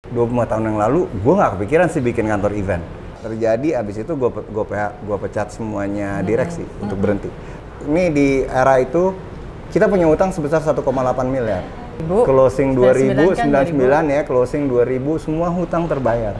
25 tahun yang lalu, gue nggak kepikiran sih bikin kantor event. Terjadi, abis itu gue pecat semuanya direksi untuk berhenti. Ini di era itu, kita punya utang sebesar 1,8 miliar. Closing 2099 ya, closing 2000, semua hutang terbayar.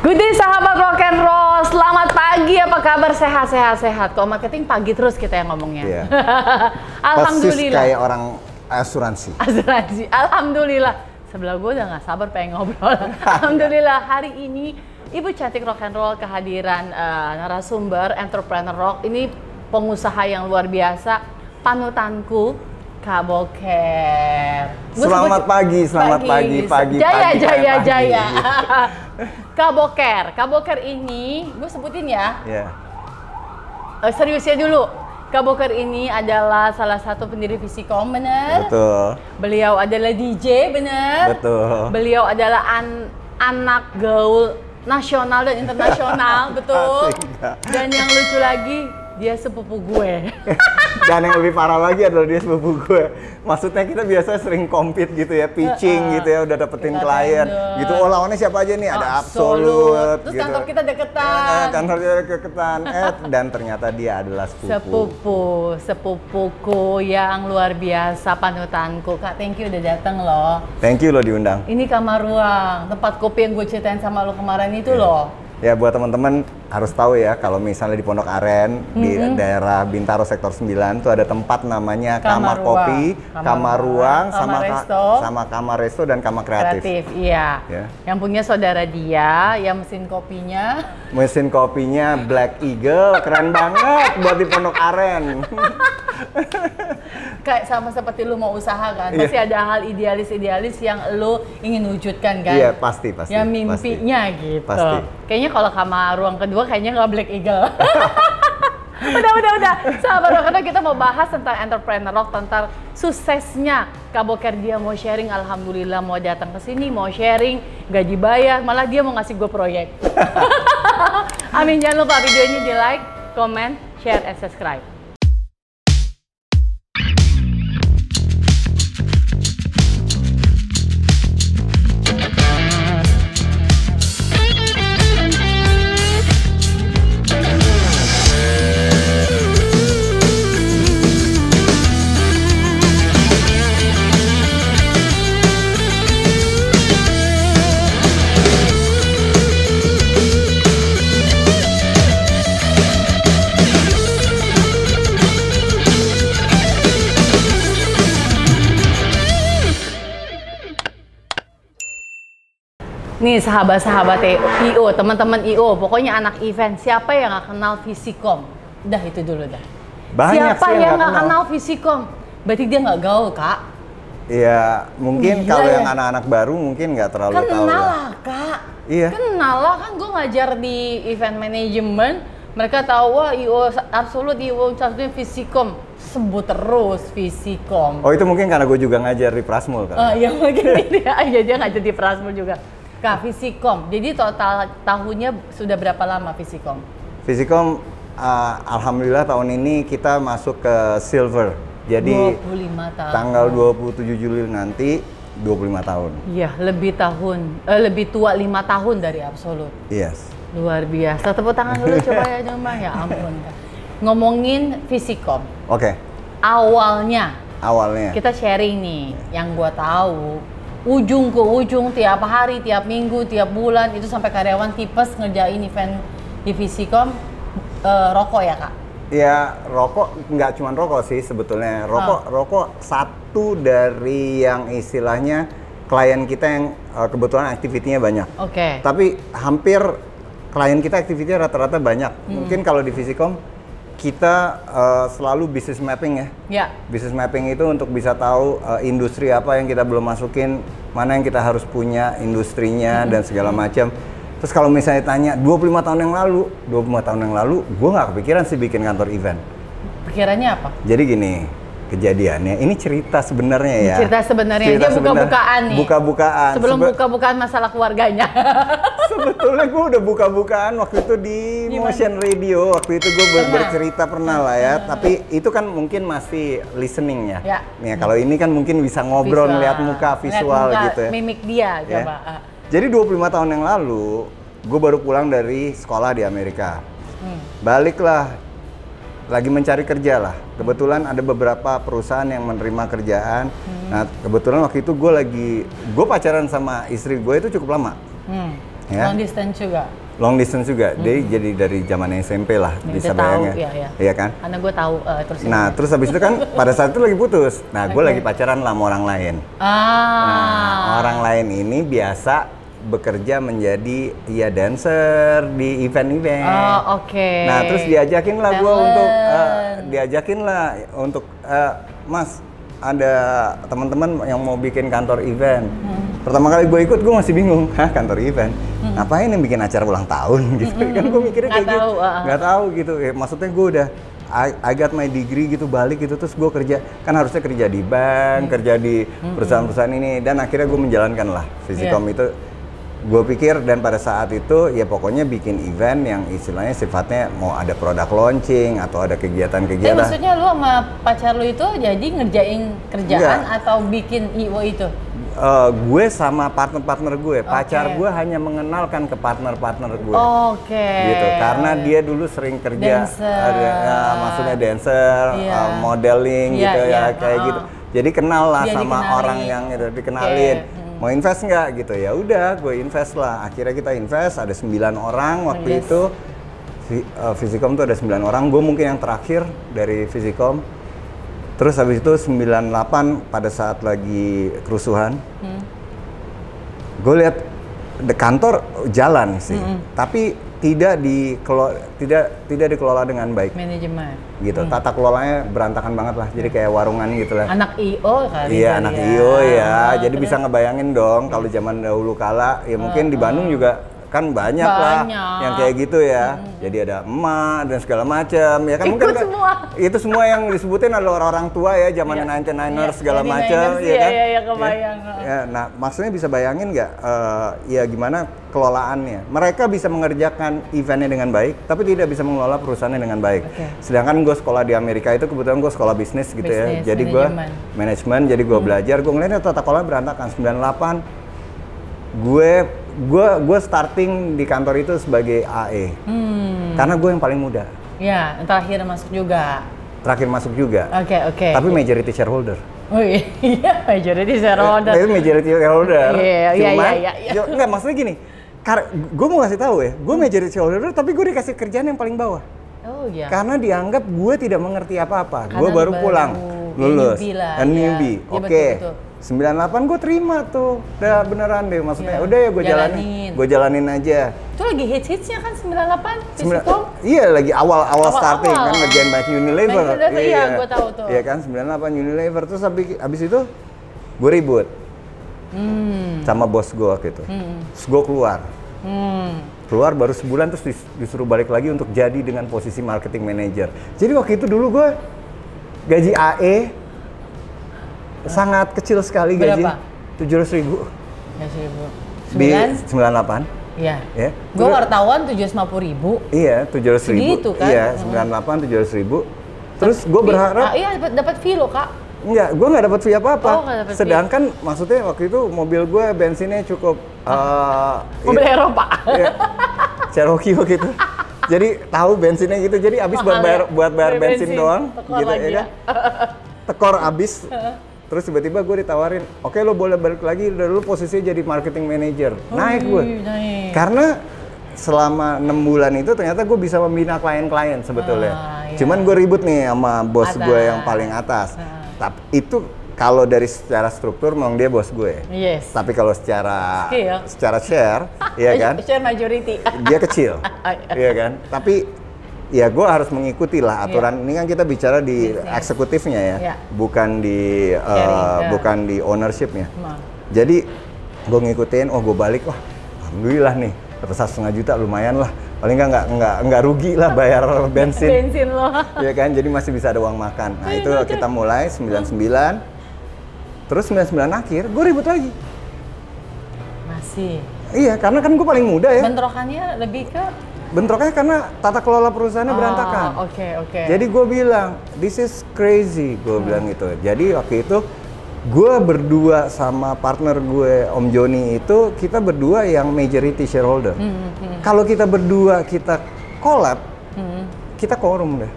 Good day sahabat rock and roll, selamat pagi, apa kabar? Sehat. Kalau marketing pagi terus kita yang ngomongnya. Yeah. Alhamdulillah. Persis kayak orang asuransi. Alhamdulillah. Sebelah gue udah gak sabar pengen ngobrol. Alhamdulillah hari ini Ibu Cantik Rock and Roll kehadiran narasumber entrepreneur rock. Ini pengusaha yang luar biasa, panutanku, Kak Boker. Selamat pagi. Jaya. Kak Boker ini, gue sebutin ya. Yeah. Seriusnya dulu. Kak Boker ini adalah salah satu pendiri Visikom, bener? Betul. Beliau adalah DJ, bener? Betul. Beliau adalah anak gaul nasional dan internasional, betul? Dan yang lucu lagi, dia sepupu gue. Dan yang lebih parah lagi adalah dia sepupu gue. Maksudnya kita biasa sering compete gitu ya, pitching gitu ya, udah dapetin kita klien tender. gitu. Oh lawannya siapa aja nih? Ada Absolute Terus gitu. kantor kita deketan. Kantor kita deketan. Dan ternyata dia adalah Sepupuku yang luar biasa, panutanku. Kak, thank you udah dateng loh. Thank you loh diundang. Ini kamar ruang, tempat kopi yang gue ceritain sama lo kemarin itu loh. Ya buat teman-teman harus tahu ya, kalau misalnya di Pondok Aren di daerah Bintaro sektor 9 tuh ada tempat namanya Kamar Kopi, Kamar Ruang, sama Kamar Resto dan Kamar Kreatif. Iya. Ya. Yang punya saudara dia, yang mesin kopinya Black Eagle, keren banget buat di Pondok Aren. Kayak sama seperti lu mau usaha kan, pasti ada hal idealis yang lu ingin wujudkan kan? Iya, pasti. Yang mimpinya pasti. Gitu. Pasti. Kayaknya kalau kamar ruang kedua kayaknya nggak Black Eagle. udah. Sahabat rock, karena kita mau bahas tentang entrepreneur rock, tentang suksesnya Kak Boker. Dia mau sharing, alhamdulillah mau datang ke sini, mau sharing, gak dibayar, malah dia mau ngasih gue proyek. Amin, jangan lupa videonya di like, comment, share, and subscribe. Nih sahabat-sahabat IO, teman-teman IO, pokoknya anak event, siapa yang nggak kenal Visikom? Udah itu dulu dah. Banyak siapa sih yang nggak kenal Visikom? Berarti dia nggak gaul, Kak? Iya, mungkin kalau yang anak-anak baru mungkin nggak terlalu tahu. Kenal lah, Kak. Iya. Kenal lah, kan gue ngajar di event management. Mereka tahu, wah IO Absolute, IO satunya Visikom. Sebut terus Visikom. Oh itu mungkin karena gue juga ngajar di Prasmul kan? Iya mungkin dia ngajar di Prasmul juga. Kak, Visikom, jadi total tahunnya sudah berapa lama Visikom? Visikom, alhamdulillah tahun ini kita masuk ke silver. Jadi 25 tahun. tanggal 27 Juli nanti 25 tahun. Iya, lebih tua 5 tahun dari Absolute. Yes. Luar biasa. Tepuk tangan dulu coba ya Jomba. Ya ampun. Ngomongin Visikom. Oke. Awalnya. Kita sharing nih, yang gua tahu. Ujung ke ujung, tiap hari, tiap minggu, tiap bulan, itu sampai karyawan tipes ngerjain event di Visikom, rokok ya Kak? Ya rokok, nggak cuma rokok sih sebetulnya. Rokok satu dari yang istilahnya klien kita yang kebetulan aktivitinya banyak. Tapi hampir klien kita aktivitinya rata-rata banyak. Mungkin kalau di Visikom kita selalu business mapping ya. Ya. Business mapping itu untuk bisa tahu industri apa yang kita belum masukin, mana yang kita harus punya industrinya dan segala macam. Terus kalau misalnya tanya 25 tahun yang lalu, gue nggak kepikiran sih bikin kantor event. Pikirannya apa? Jadi gini, kejadiannya, ini cerita sebenarnya ya. Cerita sebenarnya, dia buka-bukaan nih. Buka-bukaan. Sebelum buka-bukaan masalah keluarganya. Sebetulnya gue udah buka-bukaan waktu itu di Motion Radio. Waktu itu gue bercerita pernah lah ya. Tapi itu kan mungkin masih listening ya. Nih, kalau ini kan mungkin bisa ngobrol, lihat muka, visual muka, gitu ya. mimik dia, ya. coba. Jadi 25 tahun yang lalu, gue baru pulang dari sekolah di Amerika. Baliklah, lagi mencari kerja lah. Kebetulan ada beberapa perusahaan yang menerima kerjaan. Nah, kebetulan waktu itu gue pacaran sama istri gue itu cukup lama. Ya? Long distance juga? Long distance juga. Jadi dari zaman SMP lah, bisa bayangin. Iya kan? Karena gue tahu terus. Nah, terus habis itu kan pada saat itu lagi putus. Nah, gue lagi pacaran lah sama orang lain. Nah, orang lain ini biasa bekerja menjadi dancer di event-event. Oh, oke. Nah, terus diajakin lah gue untuk Mas, ada teman-teman yang mau bikin kantor event. Pertama kali gue ikut, gue masih bingung. Hah, kantor event? Ngapain yang bikin acara ulang tahun gitu? Kan gue mikirnya kayak gitu. Nggak tahu gitu. Maksudnya gue udah I got my degree gitu, balik gitu, terus gue kerja, kan harusnya kerja di bank, kerja di perusahaan-perusahaan ini, dan akhirnya gue menjalankan lah Visicom itu. Gue pikir, dan pada saat itu ya pokoknya bikin event yang istilahnya sifatnya mau ada produk launching atau ada kegiatan-kegiatan. Maksudnya lu sama pacar lu itu jadi ngerjain kerjaan atau bikin IO itu? Gue sama partner-partner gue, pacar gue hanya mengenalkan ke partner-partner gue. Gitu, karena dia dulu sering kerja, maksudnya dancer, modeling gitu ya, kayak gitu. Jadi kenal lah sama orang yang itu, dikenalin. Mau invest nggak gitu, ya udah gue invest lah. Akhirnya kita invest, ada 9 orang waktu itu. Visicom tuh ada 9 orang, gue mungkin yang terakhir dari Visicom. Terus habis itu 98 pada saat lagi kerusuhan, gue lihat kantor jalan sih, tapi tidak dikelola dengan baik. Manajemen. Gitu, tata kelolanya berantakan banget lah, jadi kayak warungan gitu lah. Anak IO kali. Iya, anak IO ya. Jadi bisa ngebayangin dong kalau zaman dahulu kala, ya mungkin di Bandung juga kan banyak lah yang kayak gitu ya. Jadi ada emak dan segala macam ya kan, mungkin kan itu semua yang disebutin adalah orang-orang tua ya, zaman 99ers segala macam ya kan. Iya, kebayang. Ya, nah, maksudnya bisa bayangin nggak ya gimana kelolaannya. Mereka bisa mengerjakan eventnya dengan baik, tapi tidak bisa mengelola perusahaannya dengan baik. Sedangkan gue sekolah di Amerika itu kebetulan gue sekolah bisnis gitu ya. Jadi gue manajemen, jadi gue belajar, gue ngeliatnya tata kelola berantakan. 98 gue starting di kantor itu sebagai AE. Karena gue yang paling muda. Ya, terakhir masuk juga. Oke. Tapi majority shareholder. Oh iya, majority shareholder. Itu majority shareholder. Iya. Enggak, maksudnya gini. Gue mau ngasih tahu ya, gue majority shareholder tapi gue dikasih kerjaan yang paling bawah. Oh iya. Karena dianggap gue tidak mengerti apa-apa. Gue baru pulang, lulus, newbie. Oke. 98 gue terima tuh, udah beneran deh, maksudnya udah ya gue jalanin aja. Itu lagi hits-hitsnya kan 98 Visicom? Iya, lagi awal starting kan, ngerjain banyak Unilever. Iya, gue tahu tuh. Iya kan, 98 Unilever, terus abis itu gue ribut sama bos gue gitu. Terus gue keluar baru sebulan, terus disuruh balik lagi untuk jadi dengan posisi marketing manager. Jadi waktu itu dulu gue gaji AE sangat kecil sekali. Berapa? Gaji 700.000. 700.000. Di 98. Iya. Ya. Gue wartawan 750.000. Iya, 700.000. Segitu kan? Iya, 98 700.000. Terus gue berharap. Iya, dapat fee loh, Kak. Enggak, gue nggak dapat fee apa-apa. Sedangkan maksudnya waktu itu mobil gue bensinnya cukup. Mobil Eropa. Iya, Cherokee waktu itu. Jadi tahu bensinnya gitu, jadi habis buat bayar bensin doang. Tekor gitu lagi ya. Tekor habis. Terus tiba-tiba gue ditawarin, oke lo boleh balik lagi, dulu posisinya jadi marketing manager. Naik gue. Karena selama 6 bulan itu ternyata gue bisa membina klien-klien sebetulnya. Cuman gue ribut nih sama bos gue yang paling atas. Tapi itu kalau dari secara struktur memang dia bos gue. Tapi kalau secara share, iya kan? Share majority. Dia kecil. Iya kan? Tapi ya gue harus mengikuti lah aturan. Ini kan kita bicara di Business. eksekutifnya ya, Iya. bukan di bukan di ownershipnya. Jadi gue ngikutin, gue balik, wah alhamdulillah nih dapat 1,5 juta, lumayan lah. Paling nggak rugi lah bayar bensin. Bensin lo. Ya kan, jadi masih bisa ada uang makan. Nah itu kita mulai 99, terus 99 akhir gue ribut lagi. Masih. Iya, karena kan gue paling muda ya. Bentrokannya lebih ke Bentroknya karena tata kelola perusahaannya berantakan. Oke. Jadi gue bilang, this is crazy, gue bilang gitu. Jadi waktu itu gue berdua sama partner gue Om Joni itu, kita berdua yang majority shareholder. Kalau kita berdua kita collab, kita quorum deh.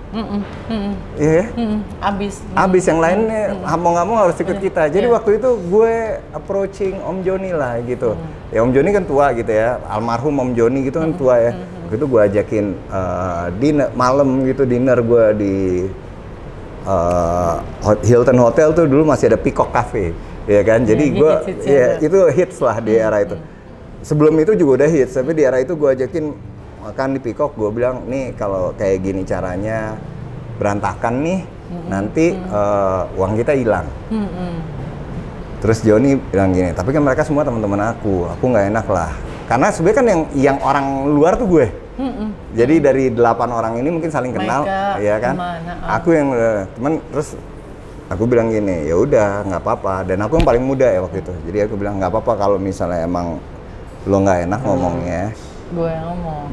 Iya. Abis yang lainnya mau nggak mau harus ikut kita. Jadi waktu itu gue approaching Om Joni lah gitu. Ya Om Joni kan tua gitu ya, almarhum Om Joni gitu kan tua ya. Waktu itu gue ajakin dinner malam gitu, dinner gue di Hilton Hotel tuh dulu masih ada Peacock Cafe, ya kan. Jadi gue itu hits lah di era itu. Sebelum itu juga udah hits, tapi di era itu gue ajakin makan di Peacock. Gue bilang nih kalau kayak gini caranya berantakan nih, nanti uang kita hilang. Terus Joni bilang gini, tapi kan mereka semua teman-teman aku nggak enak lah. Karena sebenarnya kan yang orang luar tuh gue. Jadi dari 8 orang ini mungkin saling kenal, ya kan. Aku yang teman, terus aku bilang gini, ya udah nggak apa-apa. Dan aku yang paling muda ya waktu itu. Jadi aku bilang nggak apa-apa kalau misalnya emang lo nggak enak ngomongnya.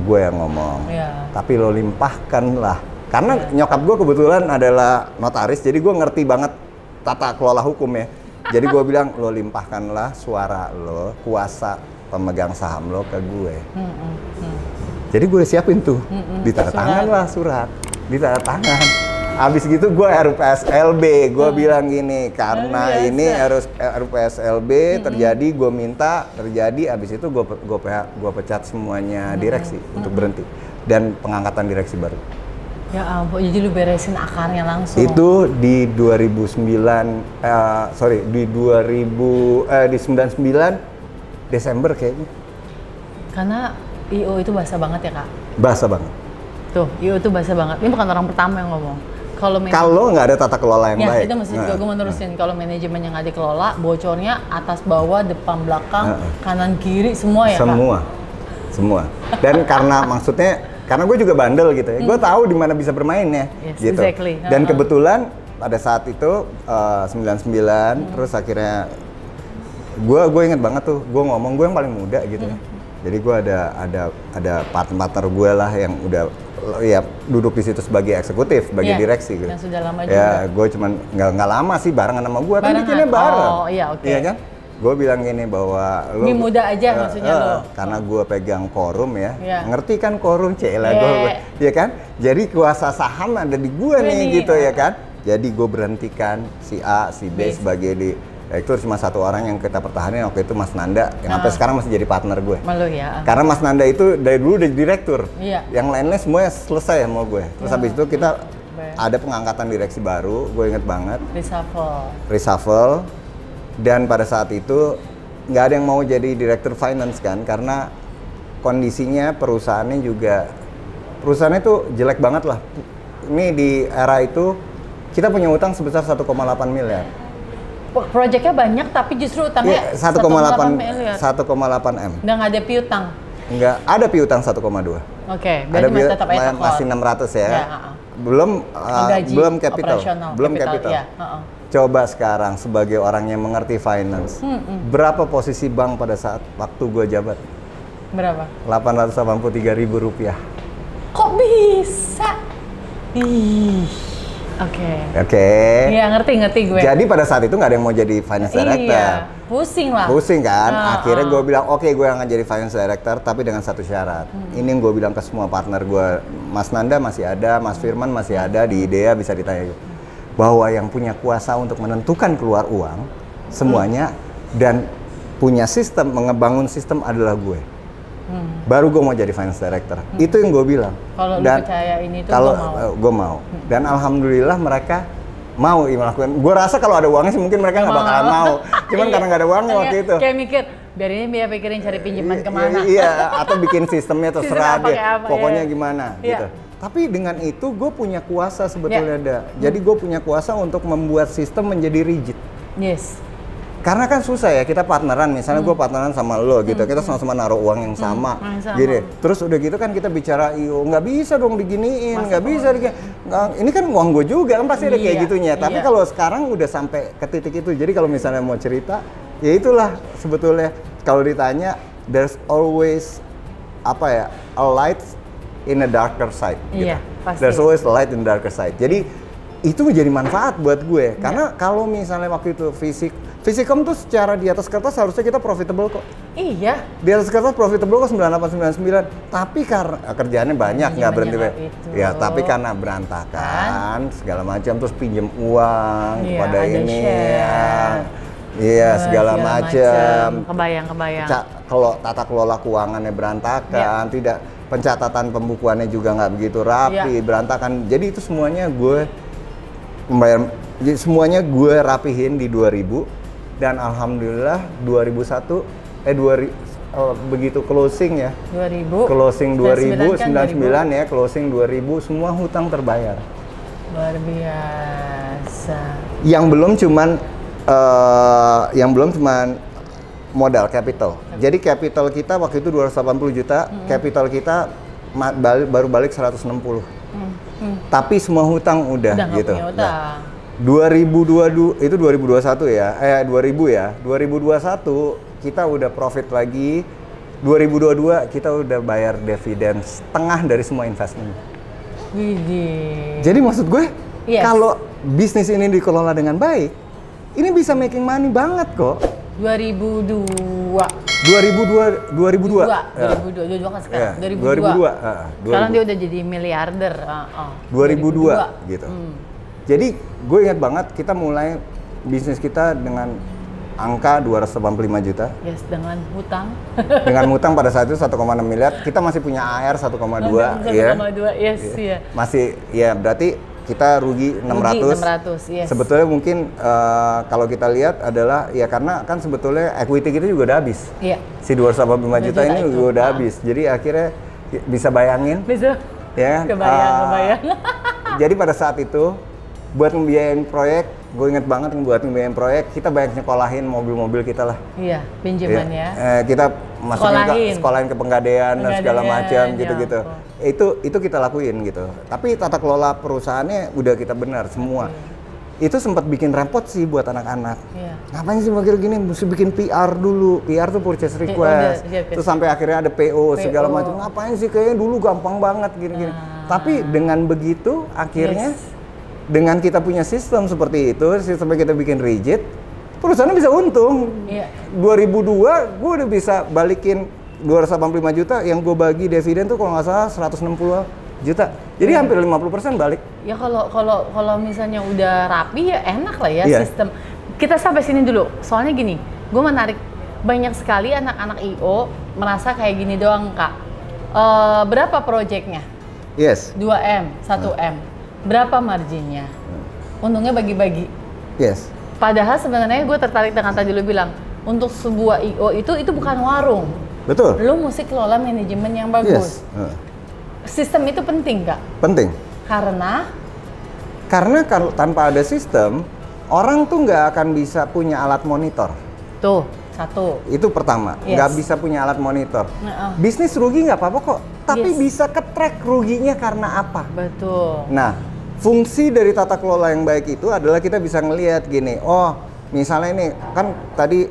Gue yang ngomong. Tapi lo limpahkan lah. Karena nyokap gue kebetulan adalah notaris, jadi gue ngerti banget tata kelola hukum ya. Jadi gue bilang, lo limpahkanlah suara lo, kuasa pemegang saham lo ke gue. Jadi gue siapin tuh, ditanda tangan lah surat, ditanda tangan. Abis gitu gue RUPSLB, gue bilang gini, karena ini RUPSLB terjadi, gue minta terjadi. Abis itu gue pecat semuanya direksi untuk berhenti dan pengangkatan direksi baru. Ya ampun, jadi lu beresin akarnya langsung. Itu di 99 Desember kayaknya. Karena IO itu basah banget ya, Kak? Basah banget. Tuh, IO itu basah banget. Ini bukan orang pertama yang ngomong. Kalau nggak ada tata kelola yang baik. Ya, itu maksud gue menerusin. Kalau manajemen yang nggak dikelola, bocornya atas bawah, depan belakang, kanan kiri, semua ya, Kak? Semua. Dan karena karena gue juga bandel gitu ya. Gue tahu di mana bisa bermain ya. Yes, gitu. exactly. Dan kebetulan pada saat itu 99 terus akhirnya gue inget banget tuh, gue ngomong gue yang paling muda gitu ya. Jadi gue ada partner gue lah yang udah ya duduk di situ sebagai eksekutif, sebagai direksi gitu. Yang sudah lama juga. Ya, gue cuman nggak lama sih barengan sama gue, kan bikinnya bareng. Oh iya, oke. Iya kan? Gue bilang gini bahwa lo lebih muda aja maksudnya lo. Karena gue pegang quorum ya, ngerti kan quorum lah gue, ya kan? Jadi kuasa saham ada di gue nih gitu ya kan? Jadi gue berhentikan si A, si B sebagai direktur, cuma satu orang yang kita pertahanin waktu itu Mas Nanda, yang sampai sekarang masih jadi partner gue. Malu ya. Karena Mas Nanda itu dari dulu udah direktur, yang lainnya semuanya selesai sama gue. Terus habis itu kita ada pengangkatan direksi baru, gue inget banget. Reshuffle. Dan pada saat itu nggak ada yang mau jadi direktur finance kan, karena kondisinya perusahaannya itu jelek banget lah. Ini di era itu kita punya utang sebesar 1,8 miliar. Proyeknya banyak tapi justru utangnya 1,8 miliar. 1,8 M. Nggak ada piutang? Nggak, ada piutang 1,2. Oke, berarti masih tetap masih 600 ya. Belum capital. Belum capital. Ya, coba sekarang sebagai orang yang mengerti finance, berapa posisi bank pada saat waktu gue jabat? Berapa? Rp883.000. Kok bisa? Oke. Iya, ngerti gue. Jadi pada saat itu nggak ada yang mau jadi finance director. Iya, pusing kan. Akhirnya gue bilang, oke, gue akan jadi finance director, tapi dengan satu syarat. Ini yang gue bilang ke semua partner gue, Mas Nanda masih ada, Mas Firman masih ada, di IDEA bisa ditanya. Bahwa yang punya kuasa untuk menentukan keluar uang semuanya dan punya sistem, mengebangun sistem adalah gue. Baru gue mau jadi finance director. Itu yang gue bilang. Kalau lu percaya ini tuh gue mau. Dan alhamdulillah mereka mau melakukan. Gue rasa kalau ada uangnya sih mungkin mereka nggak bakalan mau. Cuman karena nggak ada uangnya waktu itu. Kayak mikir, biar ini dia pikirin cari pinjaman kemana. Iya, atau bikin sistemnya terserah dia. Pokoknya gimana gitu. Tapi dengan itu gue punya kuasa sebetulnya Jadi gue punya kuasa untuk membuat sistem menjadi rigid. Yes. Karena kan susah ya, kita partneran, misalnya gue partneran sama lo gitu, kita sama-sama naruh uang yang sama, gini. Terus udah gitu kan kita bicara, nggak bisa dong diginiin, nggak bisa ini kan uang gue juga, kan pasti ada kayak gitunya. Tapi kalau sekarang udah sampai ke titik itu, jadi kalau misalnya mau cerita, ya itulah sebetulnya kalau ditanya, there's always a light in a darker side. Iya, gitu. pasti. There's always a light in the darker side. Jadi itu menjadi manfaat buat gue, karena kalau misalnya waktu itu Fisikom tuh secara di atas kertas harusnya kita profitable kok. Iya. Di atas kertas profitable kok 98, 99. Tapi karena kerjaannya banyak nggak berhenti. Ya, tapi karena berantakan segala macam, terus pinjem uang kepada ini segala macam. Kebayang. Kalau tata kelola keuangannya berantakan, tidak pencatatan pembukuannya juga nggak begitu rapi, berantakan. Jadi itu semuanya gue membayar, gue rapihin di 2000. Dan alhamdulillah 2001 begitu closing ya. 2000. Closing 2000, kan 99 ya, closing 2000 semua hutang terbayar. Luar biasa. Yang belum cuman modal capital. Jadi capital kita waktu itu 280 juta, capital kita baru balik 160. Tapi semua hutang udah gitu. Punya hutang. 2022 itu 2021 ya. 2000 ya. 2021 kita udah profit lagi. 2022 kita udah bayar dividen setengah dari semua investment. Jadi maksud gue kalau bisnis ini dikelola dengan baik, ini bisa making money banget kok. 2002 kan sekarang. 2002. Sekarang dia udah jadi miliarder. 2002 gitu. Jadi gue ingat banget kita mulai bisnis kita dengan angka 285 juta. Yes, dengan hutang. Dengan hutang pada saat itu 1,6 miliar. Kita masih punya AR 1,2 ya. 1,2, yes, ya. Masih ya berarti kita rugi 600. Yes. Sebetulnya mungkin kalau kita lihat adalah ya karena kan sebetulnya equity kita juga udah habis. Iya. Si 285 juta ini juga udah habis. Jadi akhirnya bisa bayangin. Bisa. Ya. Kebayang. Jadi pada saat itu buat membiayain proyek, gue inget banget buat membiayain proyek, kita banyak nyekolahin mobil-mobil kita lah. Iya, pinjaman ya. Kita masukin sekolahin ke Penggadean dan segala macam gitu-gitu. Itu kita lakuin gitu. Tapi tata kelola perusahaannya udah kita benar semua. Itu sempat bikin repot sih buat anak-anak. Ngapain sih mikir gini, mesti bikin PR dulu. PR tuh purchase request. Terus sampai akhirnya ada PO segala macam. Ngapain sih, kayaknya dulu gampang banget gini-gini. Tapi dengan begitu akhirnya dengan kita punya sistem seperti itu, sistemnya kita bikin rigid, perusahaannya bisa untung. 2002 gue udah bisa balikin 285 juta, yang gue bagi dividen tuh kalau nggak salah 160 juta. Jadi hampir 50% balik. Ya kalau misalnya udah rapi ya enak lah ya sistem. Kita sampai sini dulu. Soalnya gini, gue menarik banyak sekali anak-anak IO merasa kayak gini doang, Kak. Berapa proyeknya? Yes. 2M, 1M. Berapa marginnya? Untungnya bagi-bagi. Yes. Padahal sebenarnya gue tertarik dengan tadi lu bilang, untuk sebuah IO itu bukan warung. Betul. Lu mesti kelola manajemen yang bagus. Sistem itu penting nggak? Penting. Karena kalau tanpa ada sistem, orang tuh nggak akan bisa punya alat monitor. Tuh, satu. Itu pertama, nggak bisa punya alat monitor. Bisnis rugi nggak apa-apa kok, tapi bisa ke-track ruginya karena apa. Betul. Nah, fungsi dari tata kelola yang baik itu adalah kita bisa ngelihat gini, oh misalnya ini kan tadi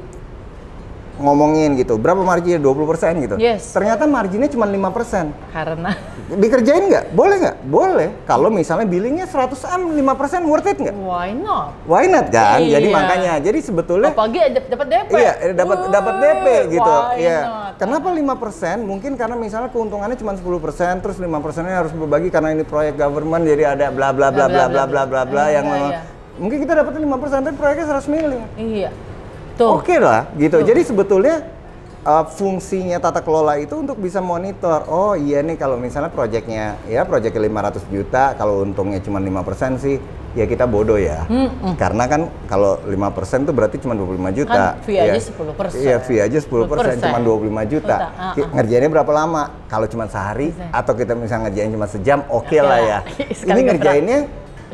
ngomongin gitu, berapa marginnya? 20% gitu. Yes. Ternyata marginnya cuma 5%. Karena dikerjain nggak? Boleh nggak? Boleh. Kalau misalnya billingnya 100M, 5% worth it nggak? Why not? Why not kan? Jadi makanya, jadi sebetulnya apalagi dapat DP. Iya, dapat DP gitu. Iya. Not? Kenapa 5%? Mungkin karena misalnya keuntungannya cuma 10%, terus 5%-nya harus berbagi karena ini proyek government, jadi ada bla bla bla bla bla bla bla bla yang memang mungkin kita dapat 5%, tapi proyeknya 100 miliar. Iya. Tuh. Oke lah, gitu. Tuh. Jadi sebetulnya fungsinya tata kelola itu untuk bisa monitor. Oh iya nih kalau misalnya proyeknya 500 juta, kalau untungnya cuma 5% sih, ya kita bodoh ya. Karena kan kalau 5% itu berarti cuma 25 juta. Kan fee aja 10%. Iya, fee aja 10%, cuma 25 juta. Ngerjainnya berapa lama? Kalau cuma sehari atau kita misalnya ngerjain cuma sejam, oke lah ya. Ini ngerjainnya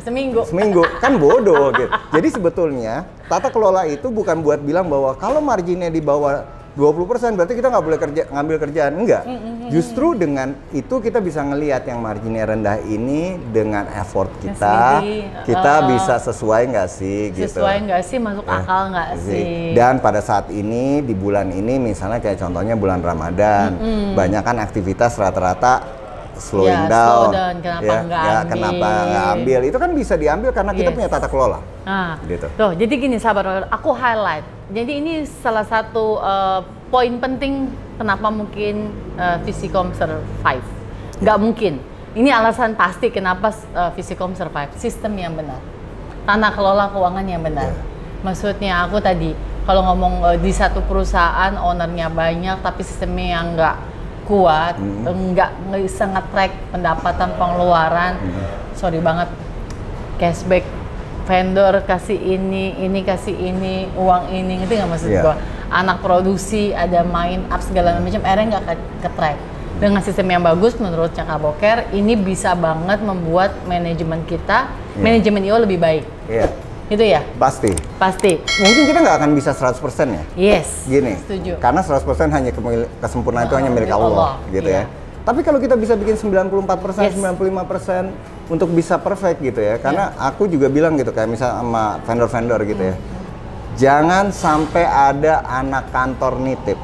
seminggu kan bodoh gitu. Jadi sebetulnya tata kelola itu bukan buat bilang bahwa kalau marginnya di bawah 20% berarti kita nggak boleh ngambil kerjaan, enggak. Justru dengan itu kita bisa ngelihat yang marginnya rendah ini dengan effort kita bisa sesuai nggak sih gitu. Sesuai nggak sih, masuk akal nggak sih. Dan pada saat ini di bulan ini misalnya kayak contohnya bulan Ramadan, banyak kan aktivitas rata-rata slowing down. Kenapa nggak ambil? Itu kan bisa diambil karena kita punya tata kelola. Nah, gitu. Tuh, jadi gini sahabat, aku highlight. Jadi ini salah satu poin penting kenapa mungkin Visicom survive. Nggak mungkin. Ini alasan pasti kenapa Visicom survive. Sistem yang benar. Tata kelola keuangan yang benar. Maksudnya aku tadi, kalau ngomong di satu perusahaan ownernya banyak tapi sistemnya yang nggak kuat, nggak bisa nge-track pendapatan pengeluaran, sorry banget, cashback vendor kasih ini kasih ini, uang ini, ngerti nggak maksud gua? Anak produksi ada main up segala macam, akhirnya nggak ke-track. Dengan sistem yang bagus menurut Caka Boker, ini bisa banget membuat manajemen kita, manajemen IO lebih baik. Itu ya? Pasti. Mungkin kita nggak akan bisa 100% ya? Yes. Gini, setuju. Karena 100% hanya kesempurnaan itu hanya milik Allah gitu ya. Tapi kalau kita bisa bikin 94%, 95% untuk bisa perfect gitu ya. Karena aku juga bilang gitu, kayak misal sama vendor-vendor gitu ya. Jangan sampai ada anak kantor nitip.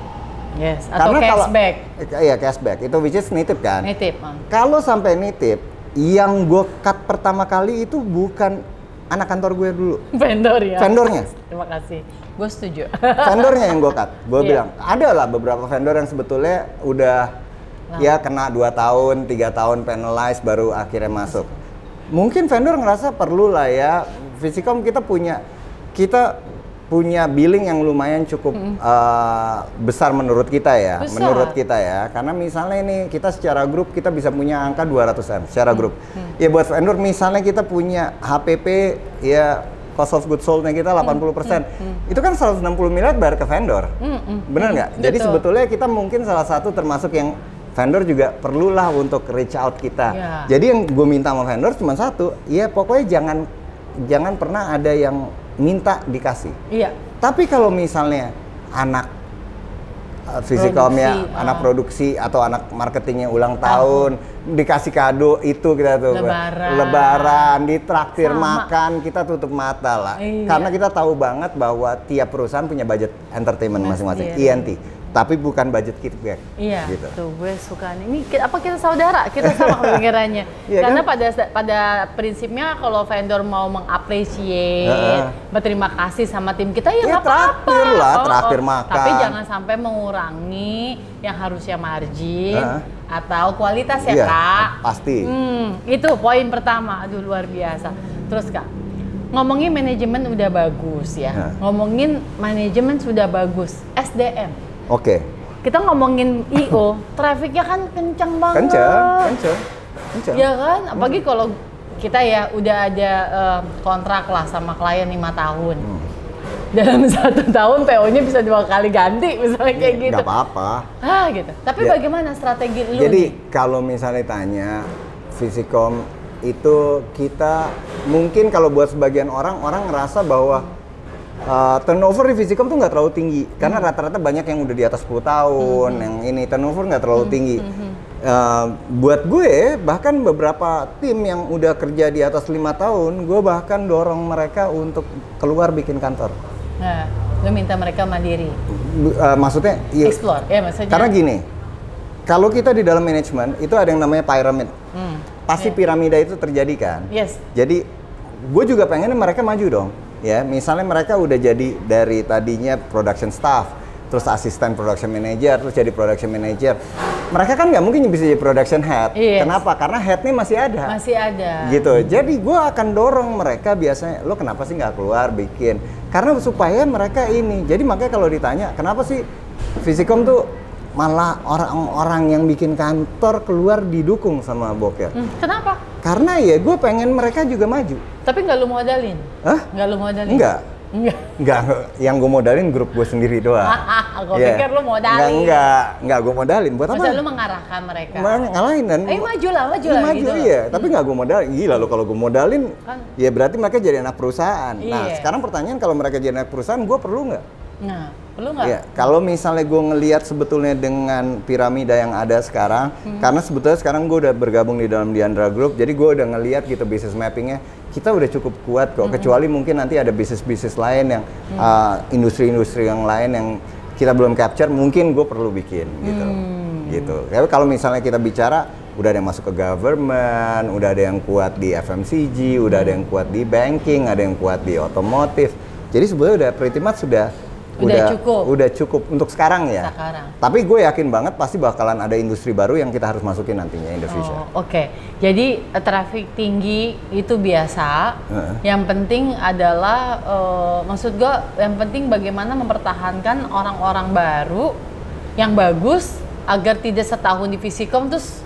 Yes, atau cashback. Iya, cashback. Itu which is nitip kan? Nitip. Kalau sampai nitip, yang gue cut pertama kali itu bukan anak kantor gue dulu. Vendor ya? Vendornya. Terima kasih. Gue setuju. Vendornya yang gue cut. Gue bilang, ada lah beberapa vendor yang sebetulnya udah kena 2 tahun, 3 tahun penalize baru akhirnya masuk. Mungkin vendor ngerasa perlu lah ya. Visicom kita punya billing yang lumayan cukup besar menurut kita ya. Menurut kita ya. Karena misalnya ini kita secara grup kita bisa punya angka 200M secara grup. Ya buat vendor misalnya kita punya HPP ya cost of goods sold-nya kita 80%. Itu kan 160 miliar bayar ke vendor. Bener nggak? Jadi sebetulnya kita mungkin salah satu termasuk yang vendor juga perlulah untuk reach out kita. Jadi yang gue minta sama vendor cuma satu, ya pokoknya jangan pernah ada yang minta dikasih. Tapi kalau misalnya anak Visicom-nya, anak produksi atau anak marketingnya ulang tahun, dikasih kado itu kita tuh lebaran ditraktir makan, kita tutup mata lah. Karena kita tahu banget bahwa tiap perusahaan punya budget entertainment masing-masing, ENT. Tapi bukan budget kickback. Iya, gitu. Tuh gue suka nih. Ini apa kita saudara? Kita sama pemikirannya. Karena kan? pada prinsipnya kalau vendor mau mengapresiasi, berterima kasih sama tim kita ya nggak apa-apa. Traktir makan. Tapi jangan sampai mengurangi yang harusnya margin atau kualitas ya Kak. Pasti. Itu poin pertama. Aduh luar biasa. Terus Kak, ngomongin manajemen udah bagus ya. Ngomongin manajemen sudah bagus. SDM. Oke. Kita ngomongin IO, trafficnya kan kencang banget. Kencang. Ya kan, apalagi kalau kita ya udah ada kontrak lah sama klien 5 tahun. Dalam 1 tahun PO-nya bisa 2 kali ganti, misalnya kayak gitu. Nggak apa-apa. Gitu. Tapi bagaimana strategi lu? Jadi kalau misalnya tanya Visicom itu kita mungkin kalau buat sebagian orang ngerasa bahwa turnover di Visicom tuh nggak terlalu tinggi karena rata-rata banyak yang udah di atas 10 tahun, yang ini turnover nggak terlalu tinggi. Buat gue bahkan beberapa tim yang udah kerja di atas 5 tahun, gue bahkan dorong mereka untuk keluar bikin kantor. Nah, lu minta mereka mandiri. Maksudnya? Explore, ya maksudnya. Karena gini, kalau kita di dalam manajemen itu ada yang namanya pyramid. Pasti piramida itu terjadi kan? Yes. Jadi gue juga pengennya mereka maju dong. Ya, misalnya mereka udah jadi dari tadinya production staff, terus asisten production manager, terus jadi production manager. Mereka kan nggak mungkin bisa jadi production head. Kenapa? Karena headnya masih ada. Masih ada. Gitu. Jadi gue akan dorong mereka biasanya, lo kenapa sih nggak keluar bikin? Karena supaya mereka ini. Jadi makanya kalau ditanya, kenapa sih Visikom tuh malah orang-orang yang bikin kantor keluar didukung sama Boker. Kenapa? Karena ya gue pengen mereka juga maju. Tapi nggak lu modalin? Hah? Nggak lu modalin? Enggak. Enggak, yang gue modalin grup gue sendiri doang. Gue pikir lu modalin. Enggak gue modalin. Buat apa? Masa lu mengarahkan mereka? Ngalahin dan maju lah gitu. Iya, tapi nggak gue modalin. Gila lo kalau gue modalin, kan. Ya berarti mereka jadi anak perusahaan. Iya. Nah, sekarang pertanyaan kalau mereka jadi anak perusahaan, gue perlu nggak? Nah, perlu nggak? Ya, kalau misalnya gue ngelihat sebetulnya dengan piramida yang ada sekarang, karena sebetulnya sekarang gue udah bergabung di dalam Diandra Group, jadi gue udah ngelihat gitu bisnis mappingnya, kita udah cukup kuat kok. Kecuali mungkin nanti ada bisnis-bisnis lain yang industri-industri yang lain yang kita belum capture, mungkin gue perlu bikin gitu. Ya, kalau misalnya kita bicara, udah ada yang masuk ke government, udah ada yang kuat di FMCG, udah ada yang kuat di banking, ada yang kuat di otomotif. Jadi sebetulnya udah pretty much udah cukup untuk sekarang ya. Tapi gue yakin banget pasti bakalan ada industri baru yang kita harus masukin nantinya in the future. Oke. Jadi traffic tinggi itu biasa. Yang penting adalah maksud gue yang penting bagaimana mempertahankan orang-orang baru yang bagus agar tidak setahun di Visikom terus.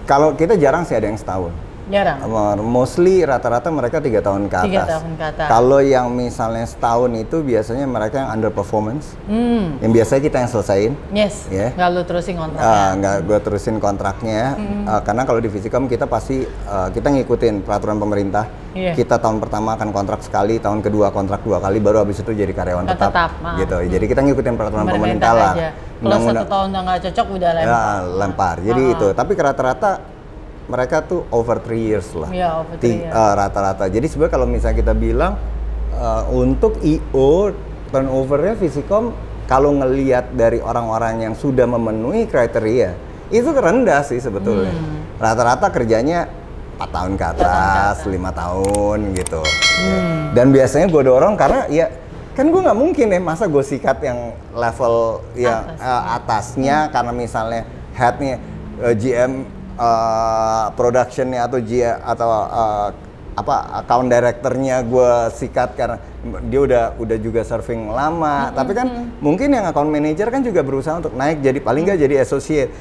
Kalau kita jarang sih ada yang setahun. Jarang. Mostly rata-rata mereka 3 tahun ke atas. 3 tahun ke atas. Kalau yang misalnya setahun itu biasanya mereka yang underperformance. Yang biasanya kita yang selesaiin. Yes. Yeah. Nggak lu terusin kontraknya. Nggak gue terusin kontraknya. Karena kalau di Visikom kita pasti kita ngikutin peraturan pemerintah. Yeah. Kita tahun pertama akan kontrak sekali, tahun kedua kontrak 2 kali, baru habis itu jadi karyawan tetap. Gitu. Jadi kita ngikutin peraturan pemerintah lah. Kalau 1 tahun udah nggak cocok udah lempar. Ya, lempar. Jadi itu. Tapi rata-rata mereka tuh over 3 years lah. Ya, over 3 years. Rata-rata. Jadi sebenarnya kalau misalnya kita bilang untuk IO turnovernya Visikom kalau ngelihat dari orang-orang yang sudah memenuhi kriteria itu rendah sih sebetulnya. Rata-rata kerjanya 4 tahun ke atas, 5 tahun gitu. Dan biasanya gue dorong karena ya kan gue nggak mungkin ya masa gue sikat yang level yang atasnya karena misalnya headnya GM productionnya atau account directornya gue sikat karena dia udah juga surfing lama. Tapi kan mungkin yang account manager kan juga berusaha untuk naik jadi paling nggak jadi associate.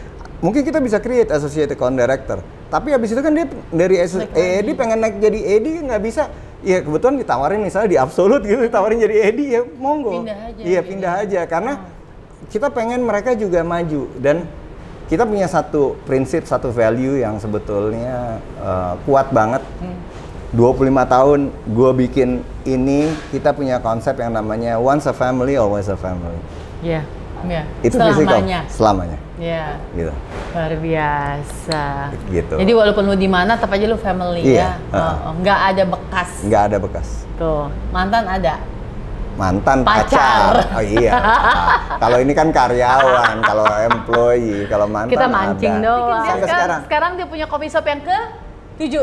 Mungkin kita bisa create associate account director. Tapi habis itu kan dia dari AD pengen naik jadi AD nggak bisa. Ya kebetulan ditawarin misalnya di Absolute gitu ditawarin jadi AD ya monggo. Pindah aja karena kita pengen mereka juga maju dan kita punya satu prinsip, satu value yang sebetulnya kuat banget. 25 tahun gue bikin ini, kita punya konsep yang namanya once a family, always a family. Iya, iya. Itu selamanya. Iya. Gitu. Luar biasa. Gitu. Jadi walaupun lu di mana, tetap aja lu family ya. Nggak ada bekas. Nggak ada bekas. Tuh, mantan ada. Mantan pacar. Oh iya. Kalau ini kan karyawan, kalau employee, kalau mantan kita mancing ada. doang. Sampai sekarang dia punya coffee shop yang ke-7.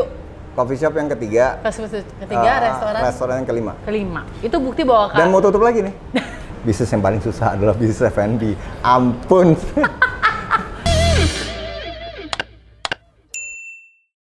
Coffee shop yang ketiga. Restoran yang kelima. Itu bukti bahwa Dan mau tutup lagi nih. Bisnis yang paling susah adalah bisnis F&B. Ampun.